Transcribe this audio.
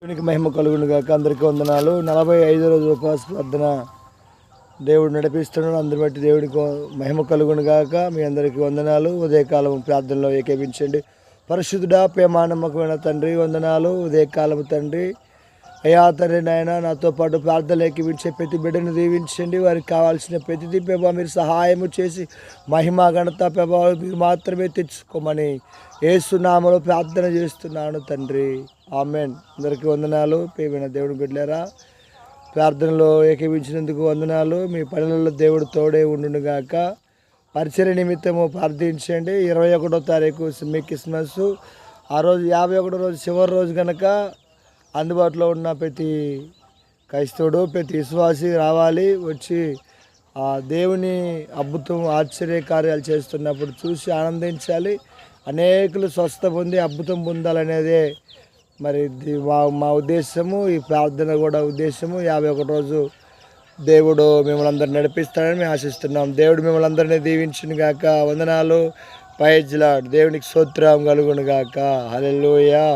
దేవునికి మహిమ కలుగును గాక. అందరికీ వందనాలు. 45 రోజు ఉపవాస ప్రార్థన దేవుడు నడిపిస్తున్నాడు. అందరి బట్టి దేవునికి మహిమ కలుగును గాక. మీ అందరికీ వందనాలు. ఉదయకాలం ప్రార్థనలో ఏకీపించండి. పరిశుద్ధుడా, ప్రేమ నమ్మకమైన తండ్రి, వందనాలు. ఉదయకాలం తండ్రి, అయ్యా తండ్రి నాయన, నాతో పాటు ప్రార్థనలు ఏకీపించే ప్రతి బిడ్డను దీవించండి. వారికి కావాల్సిన ప్రతిదీ ప్రభావ మీరు సహాయము చేసి మహిమ ఘనత ప్రభావం మీరు మాత్రమే తెచ్చుకోమని యేసు నామములో ప్రార్థన చేస్తున్నాను తండ్రి. ఆమెన్. అందరికీ వందనాలు. ప్రియమైన దేవుని బిడ్డలారా, ప్రార్థనలో ఏకీపించినందుకు వందనాలు. మీ పనులలో దేవుడు తోడే ఉండునుగాక. పరిచర్య నిమిత్తము ప్రార్థించండి. 21వ తారీఖు మీ క్రిస్మస్, ఆ రోజు 51వ రోజు చివరి రోజు కనుక అందుబాటులో ఉన్న ప్రతి క్రైస్తవుడు, ప్రతి విశ్వాసి రావాలి. వచ్చి ఆ దేవుని అద్భుతం ఆశ్చర్య కార్యాలు చేస్తున్నప్పుడు చూసి ఆనందించాలి. అనేకులు స్వస్థ పొంది అద్భుతం పొందాలనేదే మరి మా ఉద్దేశము. ఈ ప్రార్థన కూడా ఉద్దేశము. 51 రోజు దేవుడు మిమ్మల్ని అందరిని నడిపిస్తాడని మేము ఆశిస్తున్నాం. దేవుడు మిమ్మల్ని అందరినీ దీవించును గాక. వందనాలు. Praise Lord. దేవునికి స్తోత్రం కలుగును గాక. హల్లెలూయా.